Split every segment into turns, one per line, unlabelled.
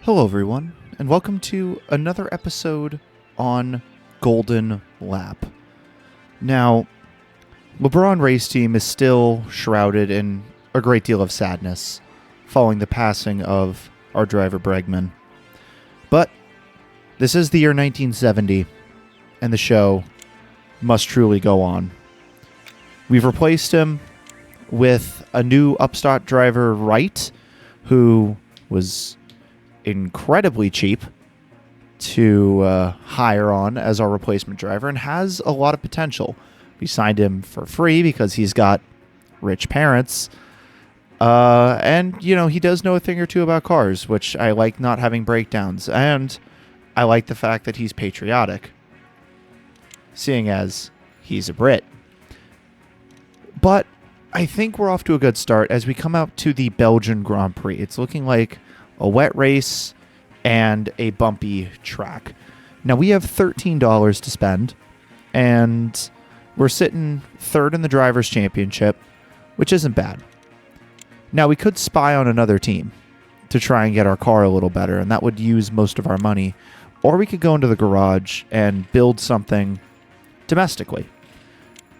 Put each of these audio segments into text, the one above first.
Hello, everyone, and welcome to another episode on Golden Lap. Now, LeBrahn race team is still shrouded in a great deal of sadness following the passing of our driver Bregman. But this is the year 1970, and the show must truly go on. We've replaced him with a new upstart driver, Wright, who was incredibly cheap to hire on as our replacement driver and has a lot of potential. We signed him for free because he's got rich parents. And, he does know a thing or two about cars, which I like not having breakdowns. And I like the fact that he's patriotic, seeing as he's a Brit. But I think we're off to a good start as we come out to the Belgian Grand Prix. It's looking like a wet race and a bumpy track. Now, we have $13 to spend, and we're sitting third in the Drivers' Championship, which isn't bad. Now, we could spy on another team to try and get our car a little better, and that would use most of our money. Or we could go into the garage and build something domestically.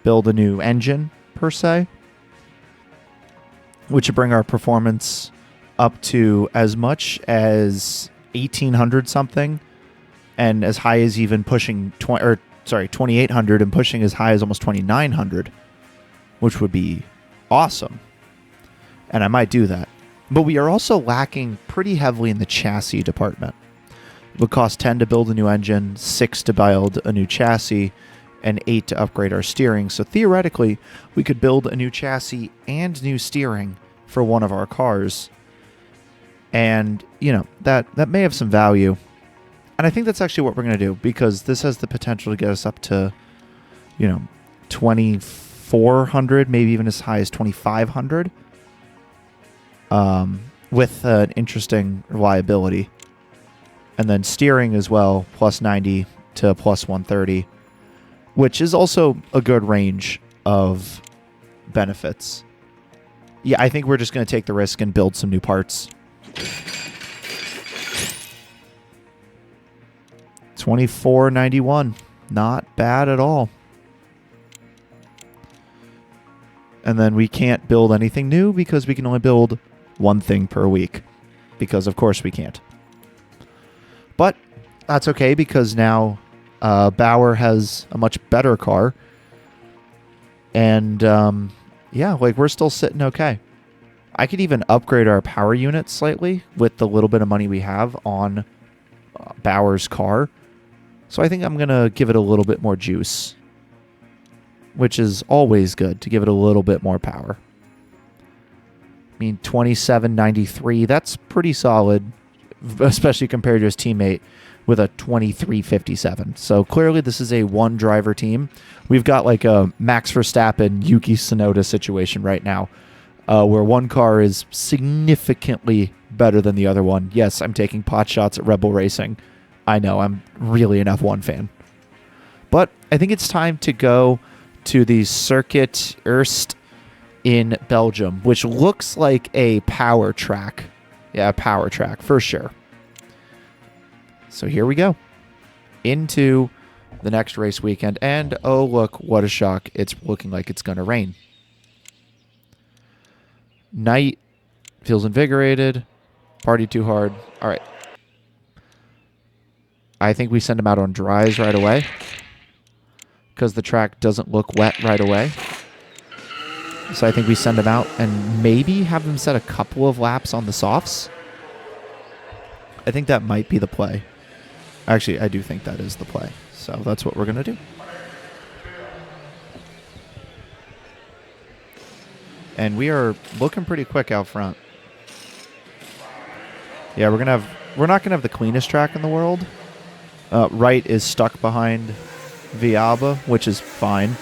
Build a new engine, per se, which would bring our performance up to as much as 1,800 something, and as high as even pushing 2,800 and pushing as high as almost 2,900, which would be awesome. And I might do that. But we are also lacking pretty heavily in the chassis department. It would cost 10 to build a new engine, 6 to build a new chassis, and 8 to upgrade our steering. So theoretically, we could build a new chassis and new steering for one of our cars. And, that may have some value. And I think that's actually what we're going to do, because this has the potential to get us up to, 2,400, maybe even as high as 2,500, with an interesting reliability. And then steering as well, plus 90 to plus 130, which is also a good range of benefits. Yeah, I think we're just going to take the risk and build some new parts. 2491, not bad at all. And then we can't build anything new because we can only build one thing per week, because of course we can't. But that's okay, because now Bauer has a much better car, and we're still sitting okay. I could even upgrade our power unit slightly with the little bit of money we have on Bauer's car. So I think I'm going to give it a little bit more juice, which is always good, to give it a little bit more power. I mean, 2793, that's pretty solid, especially compared to his teammate with a 2357. So clearly this is a one-driver team. We've got like a Max Verstappen, Yuki Tsunoda situation right now, where one car is significantly better than the other one. Yes, I'm taking pot shots at Rebel Racing. I know, I'm really an F1 fan. But I think it's time to go to the Circuit Erst in Belgium, which looks like a power track. Yeah, a power track, for sure. So here we go. Into the next race weekend. And, oh, look, what a shock. It's looking like it's going to rain. Night feels invigorated. Party too hard. All right. I think we send him out on dries right away, because the track doesn't look wet right away. So I think we send him out and maybe have him set a couple of laps on the softs. I think that might be the play. Actually, I do think that is the play. So that's what we're going to do. And we are looking pretty quick out front. Yeah, we're not going to have the cleanest track in the world. Wright is stuck behind Viaba, which is fine.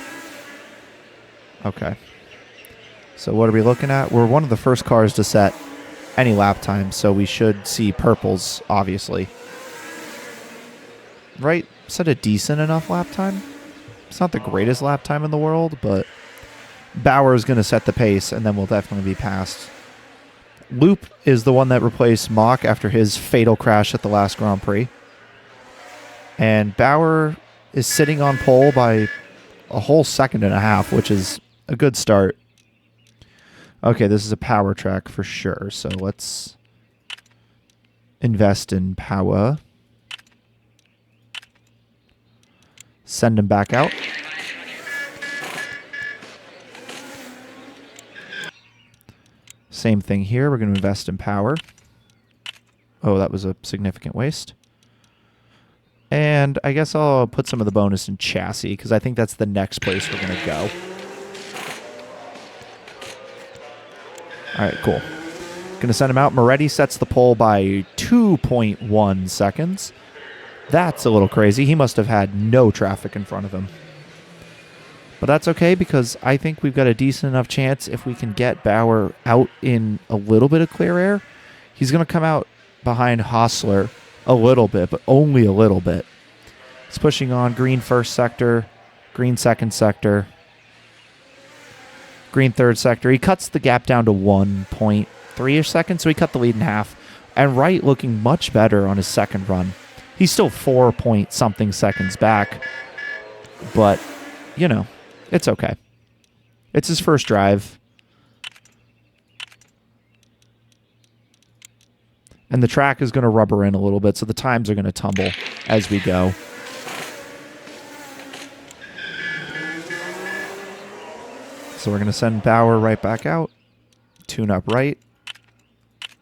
Okay. So what are we looking at? We're one of the first cars to set any lap time, so we should see purples, obviously. Wright set a decent enough lap time. It's not the greatest lap time in the world, but Bauer is going to set the pace, and then we'll definitely be passed. Loop is the one that replaced Mach after his fatal crash at the last Grand Prix. And Bauer is sitting on pole by a whole second and a half, which is a good start. Okay, this is a power track for sure, so let's invest in power. Send him back out. Same thing here. We're going to invest in power. Oh, that was a significant waste. And I guess I'll put some of the bonus in chassis, because I think that's the next place we're going to go. All right, cool. Going to send him out. Moretti sets the pole by 2.1 seconds. That's a little crazy. He must have had no traffic in front of him. But that's okay, because I think we've got a decent enough chance if we can get Bauer out in a little bit of clear air. He's going to come out behind Hostler a little bit, but only a little bit. He's pushing on green first sector, green second sector, green third sector. He cuts the gap down to 1.3-ish seconds, so he cut the lead in half. And Wright looking much better on his second run. He's still 4-point-something seconds back, but, you know, it's okay. It's his first drive. And the track is going to rubber in a little bit, so the times are going to tumble as we go. So we're going to send Bauer right back out, tune up right,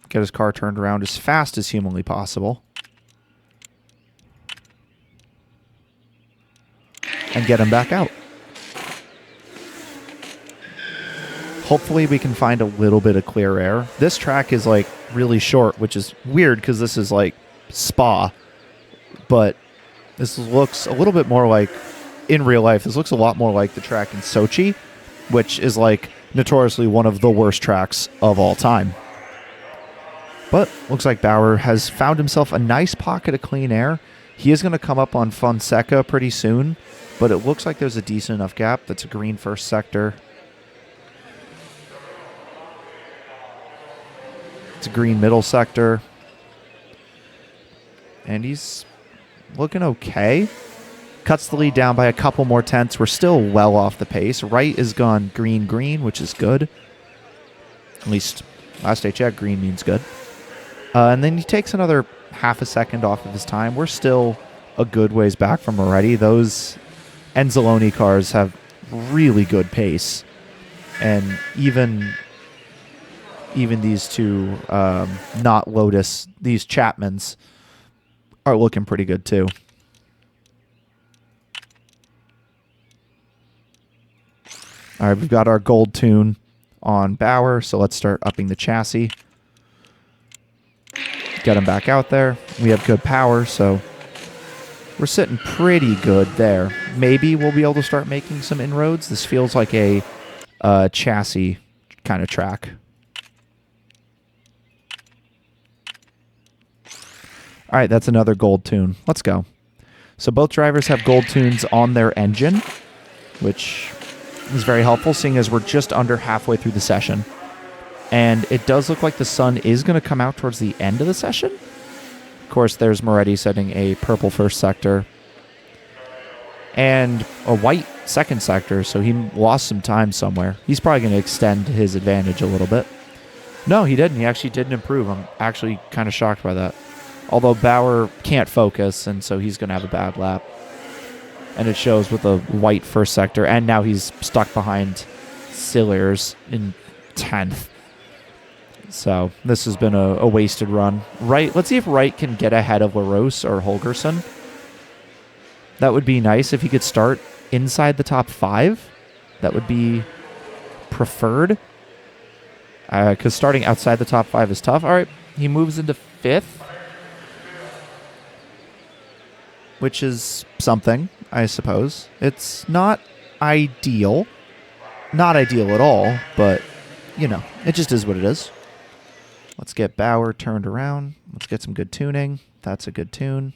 get his car turned around as fast as humanly possible, and get him back out. Hopefully we can find a little bit of clear air. This track is like really short, which is weird because this is like Spa, but this looks a little bit more like, in real life, this looks a lot more like the track in Sochi, which is like notoriously one of the worst tracks of all time. But looks like Bauer has found himself a nice pocket of clean air. He is going to come up on Fonseca pretty soon, but it looks like there's a decent enough gap. That's a green first sector. It's a green middle sector. And he's looking okay. Cuts the lead down by a couple more tenths. We're still well off the pace. Wright is gone green, which is good. At least last I checked, green means good. And then he takes another half a second off of his time. We're still a good ways back from Moretti. Those Enzoloni cars have really good pace. And even these two, not Lotus, these Chapmans are looking pretty good too. All right, we've got our gold tune on Bauer, so let's start upping the chassis. Get him back out there. We have good power, so we're sitting pretty good there. Maybe we'll be able to start making some inroads. This feels like a chassis kind of track. All right, that's another gold tune. Let's go. So both drivers have gold tunes on their engine, which is very helpful, seeing as we're just under halfway through the session. And it does look like the sun is going to come out towards the end of the session. Of course, there's Moretti setting a purple first sector and a white second sector, so he lost some time somewhere. He's probably going to extend his advantage a little bit. No, he didn't. He actually didn't improve. I'm actually kind of shocked by that. Although Bauer can't focus, and so he's going to have a bad lap. And it shows with a white first sector, and now he's stuck behind Sillers in 10th. So this has been a wasted run. Wright, let's see if Wright can get ahead of LaRose or Holgerson. That would be nice if he could start inside the top 5. That would be preferred. Because starting outside the top 5 is tough. All right, he moves into 5th. Which is something, I suppose. It's not ideal. Not ideal at all, but, you know, it just is what it is. Let's get Bauer turned around. Let's get some good tuning. That's a good tune.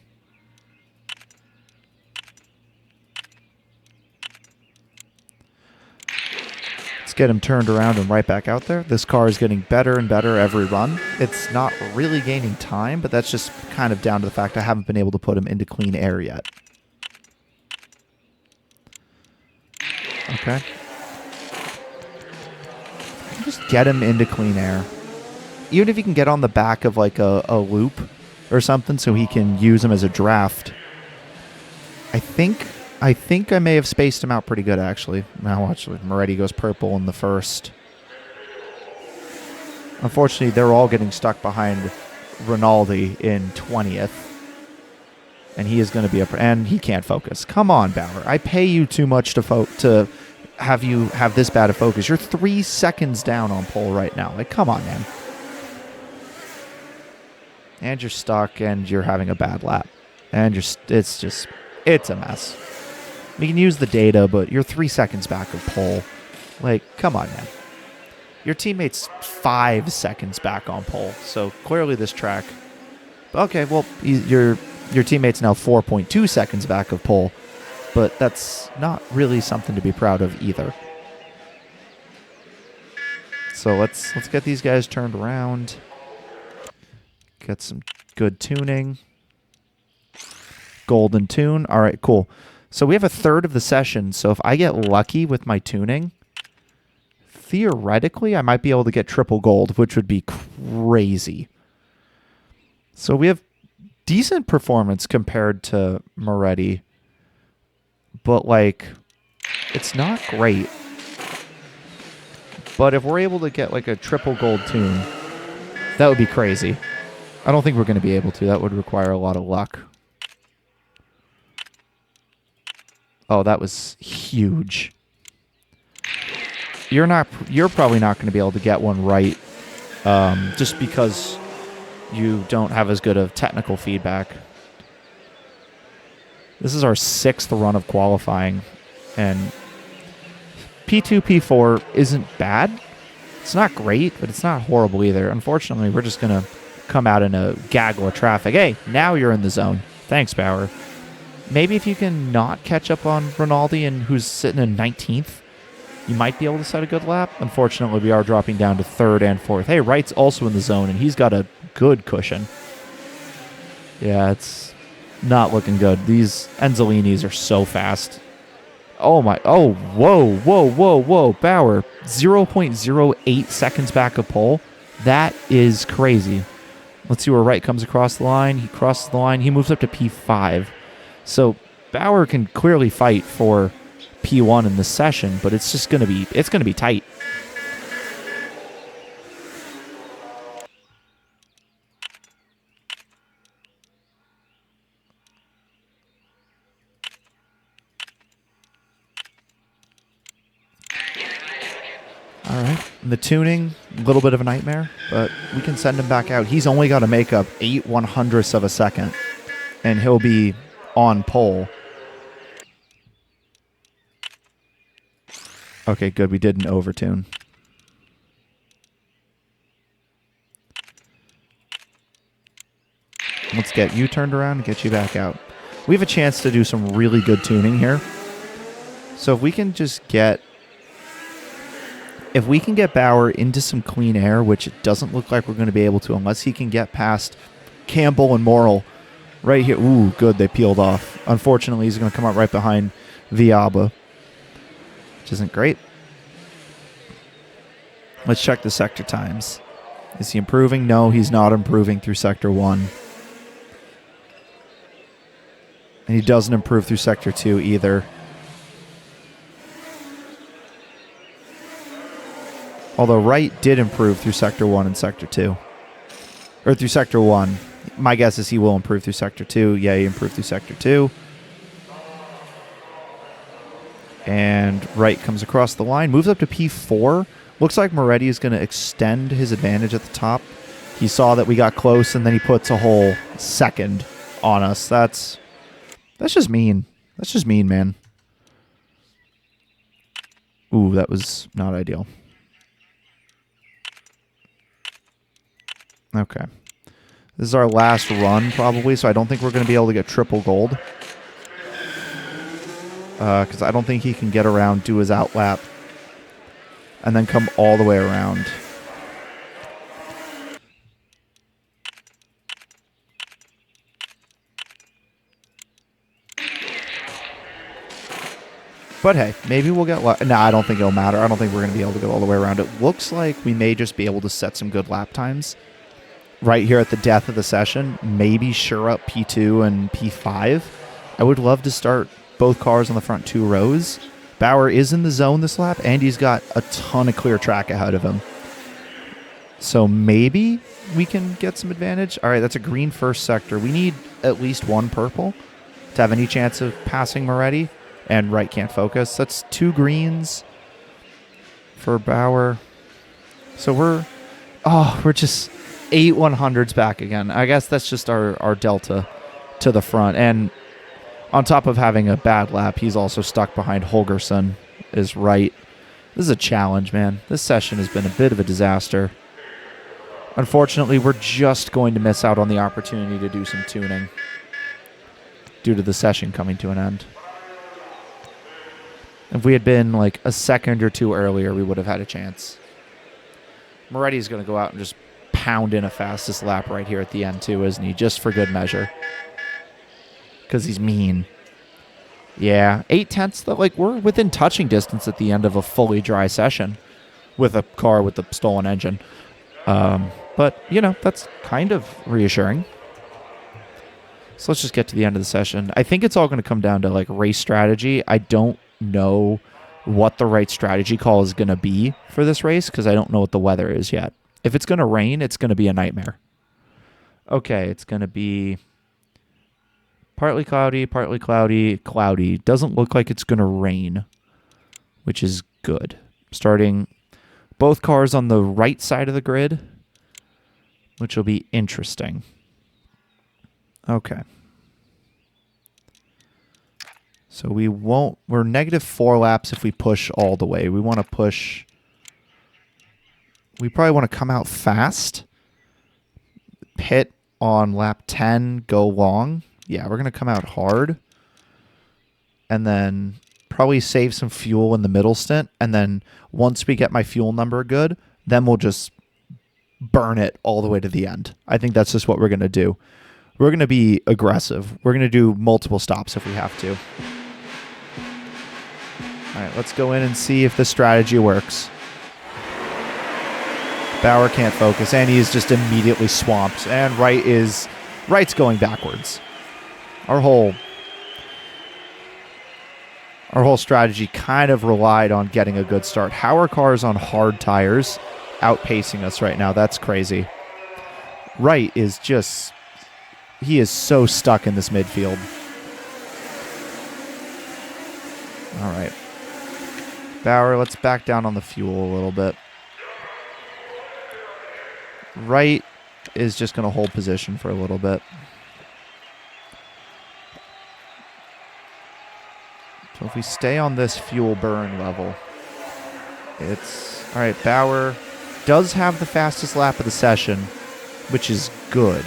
Let's Get him turned around and right back out there. This car is getting better and better every run. It's not really gaining time, but that's just kind of down to the fact I haven't been able to put him into clean air yet. Okay. Just get him into clean air. Even if you can get on the back of like a loop or something so he can use him as a draft. I think I may have spaced him out pretty good, actually. Now watch, Moretti goes purple in the first. Unfortunately, they're all getting stuck behind Rinaldi in 20th. And he is going to be and he can't focus. Come on, Bauer. I pay you too much to have you have this bad a focus. You're 3 seconds down on pole right now. Like, come on, man. And you're stuck, and you're having a bad lap. And it's a mess. We can use the data, but you're 3 seconds back of pole. Like, come on, man. Your teammate's 5 seconds back on pole. So clearly this track. Okay, well, your teammate's now 4.2 seconds back of pole, but that's not really something to be proud of either. So let's get these guys turned around. Get some good tuning. Golden tune. All right, cool. So we have a third of the session, so if I get lucky with my tuning, theoretically I might be able to get triple gold, which would be crazy. So we have decent performance compared to Moretti, but like, it's not great. But if we're able to get like a triple gold tune, that would be crazy. I don't think we're going to be able to. That would require a lot of luck. Oh, that was huge. You're probably not going to be able to get one right, just because you don't have as good of technical feedback. This is our 6th run of qualifying, and P2, P4 isn't bad. It's not great, but it's not horrible either. Unfortunately, we're just going to come out in a gaggle of traffic. Hey, now you're in the zone. Thanks, Bauer. Maybe if you can not catch up on Rinaldi, and who's sitting in 19th, you might be able to set a good lap. Unfortunately, we are dropping down to 3rd and 4th. Hey, Wright's also in the zone, and he's got a good cushion. Yeah, it's not looking good. These Enzolinis are so fast. Oh, my. Oh, whoa. Bauer, 0.08 seconds back of pole. That is crazy. Let's see where Wright comes across the line. He crosses the line. He moves up to P5. So Bauer can clearly fight for P1 in this session, but it's just going to be tight. All right. And the tuning, a little bit of a nightmare, but we can send him back out. He's only got to make up 8/100ths of a second, and he'll be on pole. Okay, good. We didn't overtune. Let's get you turned around and get you back out. We have a chance to do some really good tuning here. So if we can just get... If we can get Bauer into some clean air, which it doesn't look like we're going to be able to unless he can get past Campbell and Morrill right here. Ooh, good. They peeled off. Unfortunately, he's going to come up right behind Viaba, which isn't great. Let's check the sector times. Is he improving? No, he's not improving through Sector 1. And he doesn't improve through Sector 2 either. Although Wright did improve through Sector 1 and Sector 2. Or through Sector 1. My guess is he will improve through Sector 2. Yeah, he improved through Sector 2. And Wright comes across the line. Moves up to P4. Looks like Moretti is going to extend his advantage at the top. He saw that we got close, and then he puts a whole second on us. That's just mean. That's just mean, man. Ooh, that was not ideal. Okay. This is our last run, probably, so I don't think we're going to be able to get triple gold. Because I don't think he can get around, do his outlap. and then come all the way around. But hey, maybe we'll get lucky. No, I don't think it'll matter. I don't think we're going to be able to go all the way around. It looks like we may just be able to set some good lap times right here at the death of the session. Maybe sure up P2 and P5. I would love to start both cars on the front 2 rows. Bauer is in the zone this lap, and he's got a ton of clear track ahead of him. So maybe we can get some advantage. All right, that's a green first sector. We need at least 1 purple to have any chance of passing Moretti. And right can't focus. That's 2 greens for Bauer. So we're just 8 100s back again. I guess that's just our delta to the front. And on top of having a bad lap, he's also stuck behind Holgersson is right. This is a challenge, man. This session has been a bit of a disaster. Unfortunately, we're just going to miss out on the opportunity to do some tuning due to the session coming to an end. If we had been like a second or 2 earlier, we would have had a chance. Moretti's going to go out and just pound in a fastest lap right here at the end too, isn't he? Just for good measure. Because he's mean. Yeah, 8/10 though. Like, we're within touching distance at the end of a fully dry session with a car with a stolen engine. But, you know, that's kind of reassuring. So let's just get to the end of the session. I think it's all going to come down to like race strategy. I don't know what the right strategy call is going to be for this race because I don't know what the weather is yet. If it's going to rain, it's going to be a nightmare. Okay, it's going to be partly cloudy, cloudy. Doesn't look like it's going to rain, which is good. Starting both cars on the right side of the grid, which will be interesting. Okay. So we're negative 4 laps if we push all the way. We want to push, we probably want to come out fast, pit on lap 10, go long. Yeah, we're going to come out hard. And then probably save some fuel in the middle stint. And then once we get my fuel number good, then we'll just burn it all the way to the end. I think that's just what we're going to do. We're going to be aggressive. We're going to do multiple stops if we have to. All right, let's go in and see if the strategy works. Bauer can't focus, and he's just immediately swamped. And Wright's going backwards. Our whole strategy kind of relied on getting a good start. How are cars on hard tires outpacing us right now? That's crazy. Wright is just... he is so stuck in this midfield. All right. Bauer, let's back down on the fuel a little bit. Wright is just going to hold position for a little bit. So if we stay on this fuel burn level, it's... all right, Bauer does have the fastest lap of the session, which is good.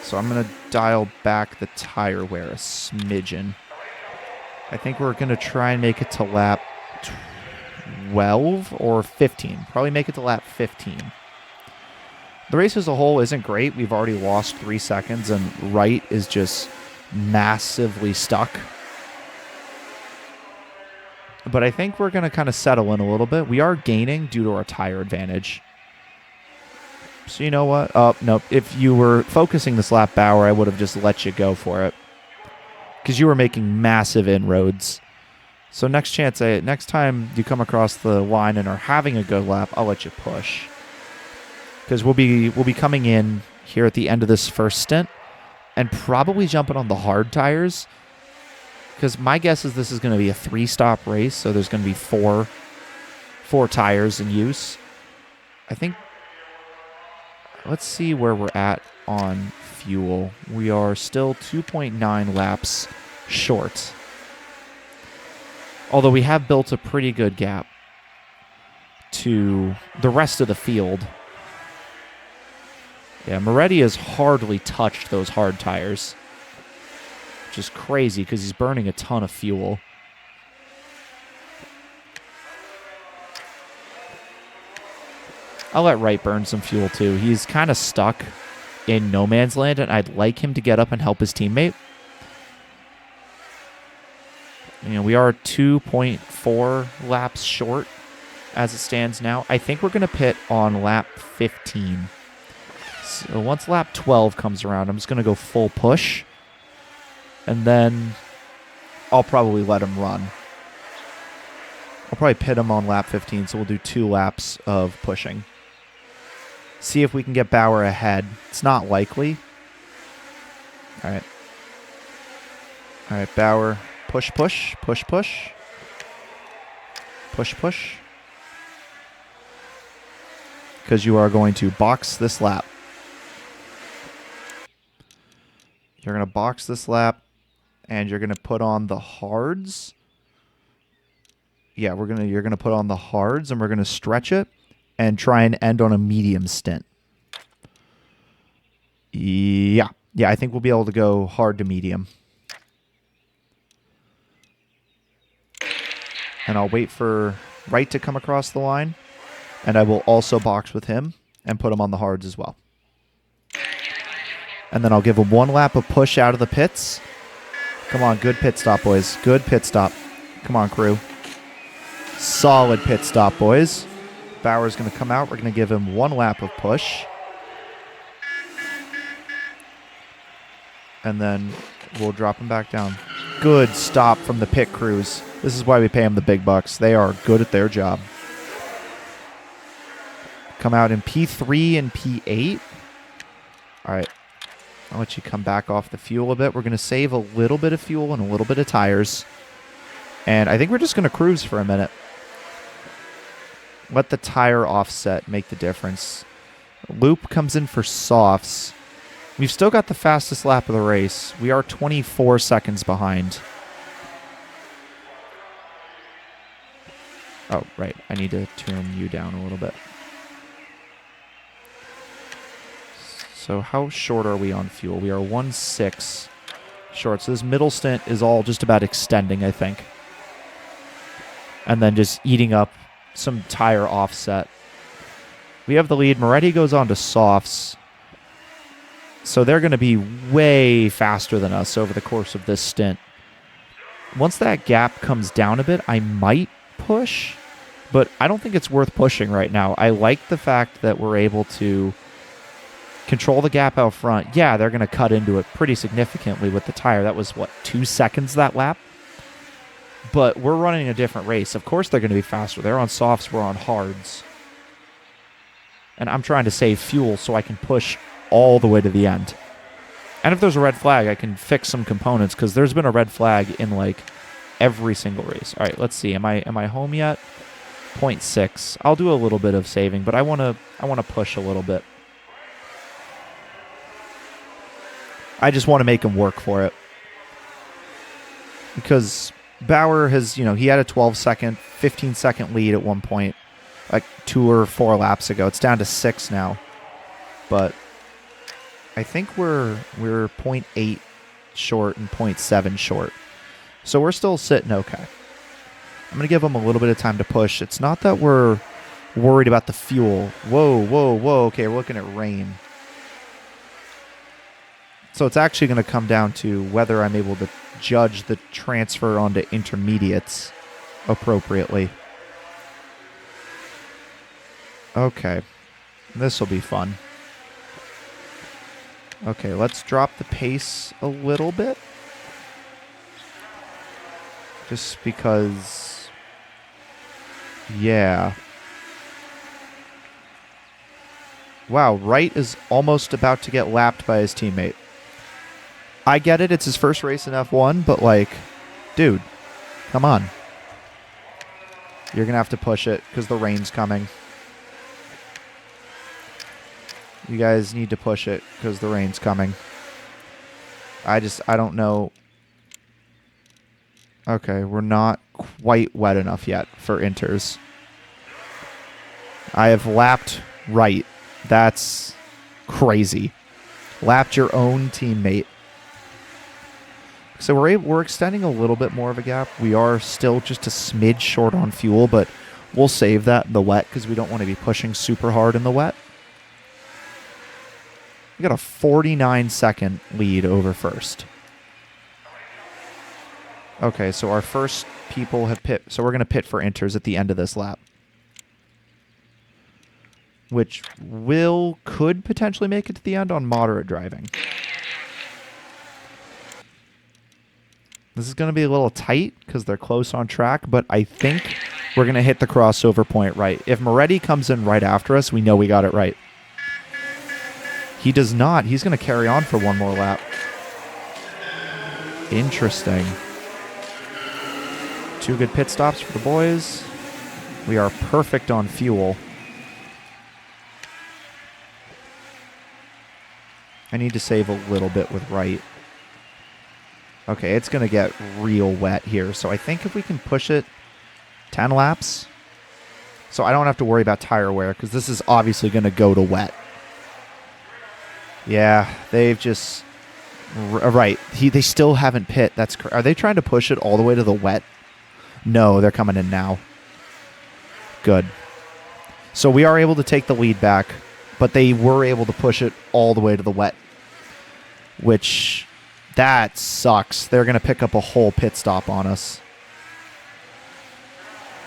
So I'm going to dial back the tire wear a smidgen. I think we're going to try and make it to lap 12 or 15. Probably make it to lap 15. The race as a whole isn't great. We've already lost 3 seconds, and Wright is just massively stuck. But I think we're going to kind of settle in a little bit. We are gaining due to our tire advantage. So you know what? Oh, nope. If you were focusing this lap, Bauer, I would have just let you go for it. Because you were making massive inroads. So next time you come across the line and are having a good lap, I'll let you push. Because we'll be coming in here at the end of this first stint and probably jumping on the hard tires. Because my guess is this is going to be a 3-stop race, so there's going to be four tires in use. I think... let's see where we're at on fuel. We are still 2.9 laps short. Although we have built a pretty good gap to the rest of the field. Yeah, Moretti has hardly touched those hard tires. Which is crazy because he's burning a ton of fuel. I'll let Wright burn some fuel too. He's kind of stuck in no man's land, and I'd like him to get up and help his teammate. You know, we are 2.4 laps short as it stands now. I think we're going to pit on lap 15. So once lap 12 comes around, I'm just going to go full push. And then I'll probably let him run. I'll probably pit him on lap 15, so we'll do 2 laps of pushing. See if we can get Bauer ahead. It's not likely. All right. All right, Bauer. Push, push, push, push. Push, push. Because you are going to box this lap. You're going to box this lap, and you're going to put on the hards. Yeah, you're going to put on the hards, and we're going to stretch it and try and end on a medium stint. Yeah. Yeah, I think we'll be able to go hard to medium. And I'll wait for Wright to come across the line. And I will also box with him and put him on the hards as well. And then I'll give him 1 lap of push out of the pits. Come on, good pit stop, boys. Good pit stop. Come on, crew. Solid pit stop, boys. Bauer's going to come out. We're going to give him 1 lap of push. And then we'll drop him back down. Good stop from the pit crews. This is why we pay them the big bucks. They are good at their job. Come out in P3 and P8. All right. I'll let you come back off the fuel a bit. We're going to save a little bit of fuel and a little bit of tires. And I think we're just going to cruise for a minute. Let the tire offset make the difference. Loop comes in for softs. We've still got the fastest lap of the race. We are 24 seconds behind. Oh, right. I need to turn you down a little bit. So how short are we on fuel? We are 1.6 short. So this middle stint is all just about extending, I think. And then just eating up some tire offset. We have the lead. Moretti goes on to softs. So they're going to be way faster than us over the course of this stint. Once that gap comes down a bit, I might push, but I don't think it's worth pushing right now. I like the fact that we're able to control the gap out front. Yeah, they're going to cut into it pretty significantly with the tire. That was, what, 2 seconds that lap? But we're running a different race. Of course they're going to be faster. They're on softs, we're on hards. And I'm trying to save fuel so I can push all the way to the end. And if there's a red flag, I can fix some components, because there's been a red flag in like every single race. All right, let's see. Am I home yet? 0.6. I'll do a little bit of saving, but I want to push a little bit. I just want to make him work for it. Because Bauer has, he had a 12-second, 15-second lead at one point, like 2 or 4 laps ago. It's down to 6 now. But I think we're 0.8 short and 0.7 short. So we're still sitting okay. I'm going to give them a little bit of time to push. It's not that we're worried about the fuel. Whoa, whoa, whoa. Okay, we're looking at rain. So it's actually going to come down to whether I'm able to judge the transfer onto intermediates appropriately. Okay. This will be fun. Okay, let's drop the pace a little bit. Just because... Yeah. Wow, Wright is almost about to get lapped by his teammate. I get it, it's his first race in F1, but like, dude, come on. You're going to have to push it because the rain's coming. You guys need to push it because the rain's coming. I don't know. Okay, we're not quite wet enough yet for inters. I have lapped Wright. That's crazy. Lapped your own teammate. So we're extending a little bit more of a gap. We are still just a smidge short on fuel, but We'll save that in the wet because we don't want to be pushing super hard in the wet. We got a 49-second lead over first. Okay, so our first people have pit. So we're going to pit for inters at the end of this lap. Which could potentially make it to the end on moderate driving. This is going to be a little tight because they're close on track, but I think we're going to hit the crossover point right. If Moretti comes in right after us, we know we got it right. He does not. He's going to carry on for one more lap. Interesting. 2 good pit stops for the boys. We are perfect on fuel. I need to save a little bit with right. Okay, it's going to get real wet here. So I think if we can push it 10 laps, so I don't have to worry about tire wear because this is obviously going to go to wet. Yeah, they've just... Right, they still haven't pit. Are they trying to push it all the way to the wet? No, they're coming in now. Good. So we are able to take the lead back, but they were able to push it all the way to the wet, which... That sucks. They're going to pick up a whole pit stop on us.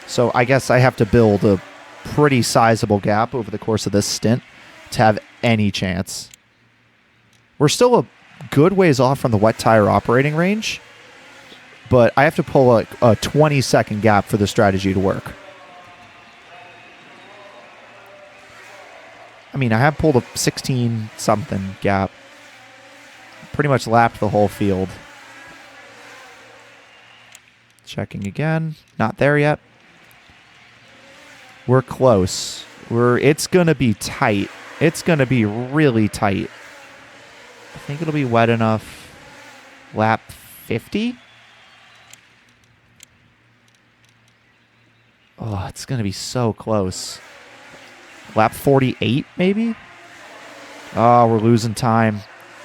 So I guess I have to build a pretty sizable gap over the course of this stint to have any chance. We're still a good ways off from the wet tire operating range, but I have to pull a 20-second gap for the strategy to work. I mean, I have pulled a 16-something gap. Pretty much lapped the whole field. Checking again. Not there yet. We're close. It's going to be tight. It's going to be really tight. I think it'll be wet enough. Lap 50? Oh, it's going to be so close. Lap 48, maybe? Oh, we're losing time.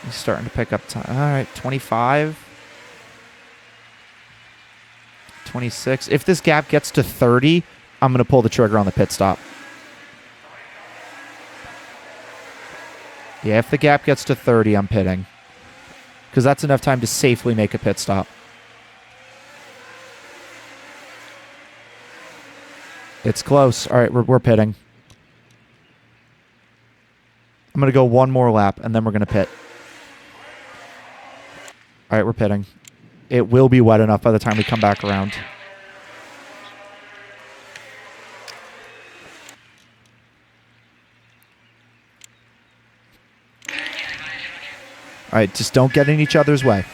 He's starting to pick up time. All right, 25. 26. If this gap gets to 30, I'm going to pull the trigger on the pit stop. Yeah, if the gap gets to 30, I'm pitting. Because that's enough time to safely make a pit stop. It's close. All right, we're pitting. I'm going to go one more lap, and then we're going to pit. All right, we're pitting. It will be wet enough by the time we come back around. All right, just don't get in each other's way.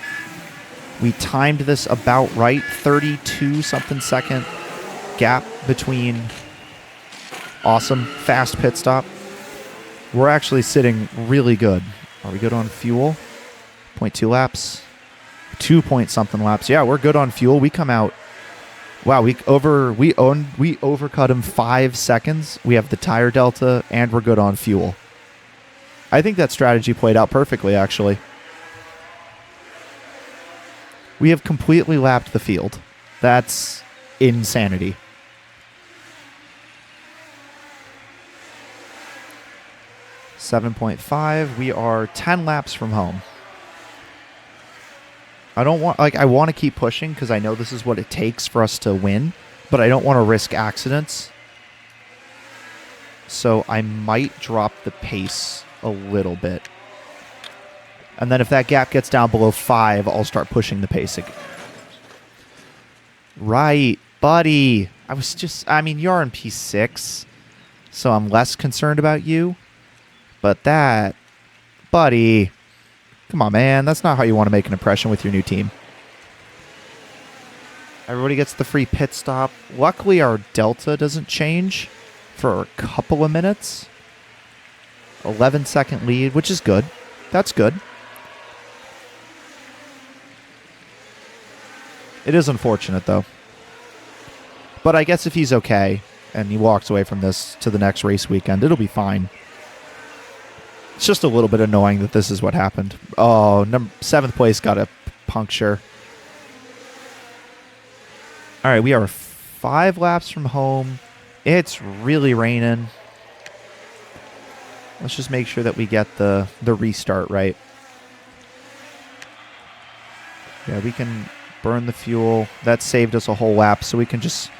We timed this about right. 32-something second gap between awesome fast pit stop. We're actually sitting really good. Are we good on fuel? 0.2 laps. 2-point-something laps. Yeah, we're good on fuel. We come out. Wow, we overcut him 5 seconds. We have the tire delta, and we're good on fuel. I think that strategy played out perfectly, actually. We have completely lapped the field. That's insanity. $7.5. We are 10 laps from home. I want to keep pushing because I know this is what it takes for us to win, but I don't want to risk accidents. So I might drop the pace a little bit. And then if that gap gets down below 5, I'll start pushing the pace again. Right, buddy. You're in P6, so I'm less concerned about you. But that, buddy, come on, man. That's not how you want to make an impression with your new team. Everybody gets the free pit stop. Luckily, our delta doesn't change for a couple of minutes. 11-second lead, which is good. That's good. It is unfortunate, though. But I guess if he's okay and he walks away from this to the next race weekend, it'll be fine. It's just a little bit annoying that this is what happened. Oh, 7th place got a puncture. All right, we are 5 laps from home, It's really raining. Let's just make sure that we get the restart right. Yeah, we can burn the fuel. That saved us a whole lap, so we can just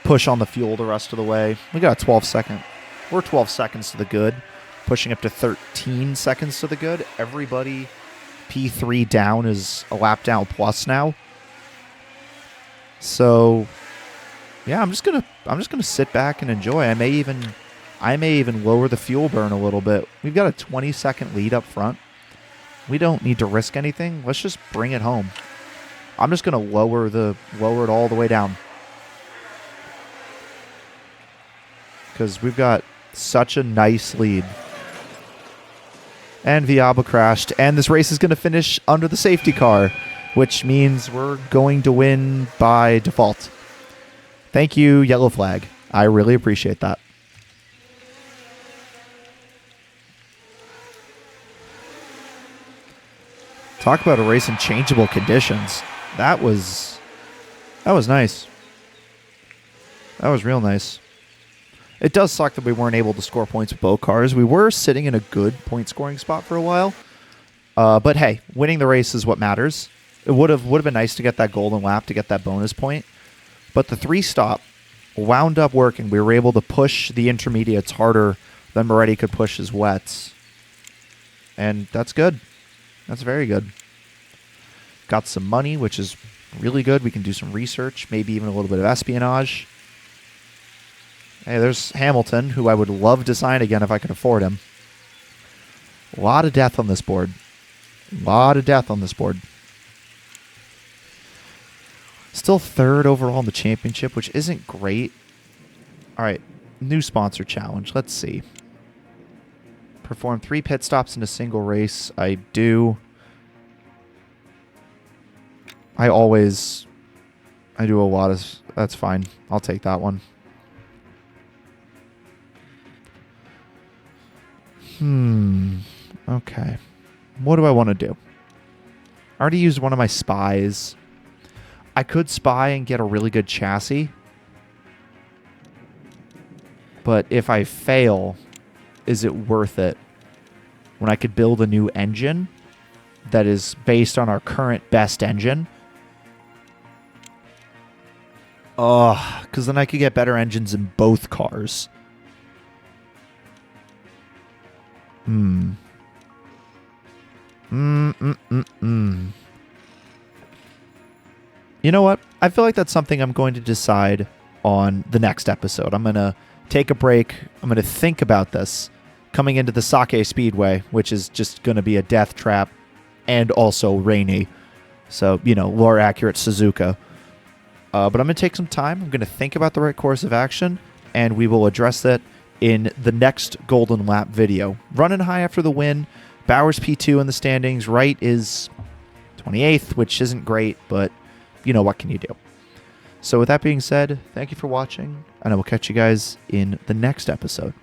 push on the fuel the rest of the way. We got a 12-second. We're 12 seconds to the good, pushing up to 13 seconds to the good. Everybody P3 down is a lap down plus now. So, yeah, I'm just gonna sit back and enjoy. I may even lower the fuel burn a little bit. We've got a 20-second lead up front. We don't need to risk anything. Let's just bring it home. I'm just gonna lower it all the way down, because we've got such a nice lead. And Viaba crashed, and this race is going to finish under the safety car, which means we're going to win by default. Thank you, Yellow Flag. I really appreciate that. Talk about a race in changeable conditions. That was nice. That was real nice. It does suck that we weren't able to score points with both cars. We were sitting in a good point-scoring spot for a while. But hey, winning the race is what matters. It would have been nice to get that golden lap to get that bonus point. But the 3-stop wound up working. We were able to push the intermediates harder than Moretti could push his wets. And that's good. That's very good. Got some money, which is really good. We can do some research, maybe even a little bit of espionage. Hey, there's Hamilton, who I would love to sign again if I could afford him. A lot of death on this board. A lot of death on this board. Still third overall in the championship, which isn't great. All right, new sponsor challenge. Let's see. Perform 3 pit stops in a single race. I do. I do a lot of... That's fine. I'll take that one. Okay. What do I want to do? I already used one of my spies. I could spy and get a really good chassis. But if I fail, is it worth it? When I could build a new engine that is based on our current best engine. Because then I could get better engines in both cars. You know what? I feel like that's something I'm going to decide on the next episode. I'm going to take a break. I'm going to think about this coming into the Sake Speedway, which is just going to be a death trap and also rainy. So, you know, more accurate Suzuka. But I'm going to take some time. I'm going to think about the right course of action, and we will address that in the next Golden Lap video. Running high after the win. Bowers P2 in the standings. Wright is 28th, which isn't great, but you know, what can you do? So with that being said, thank you for watching, and I will catch you guys in the next episode.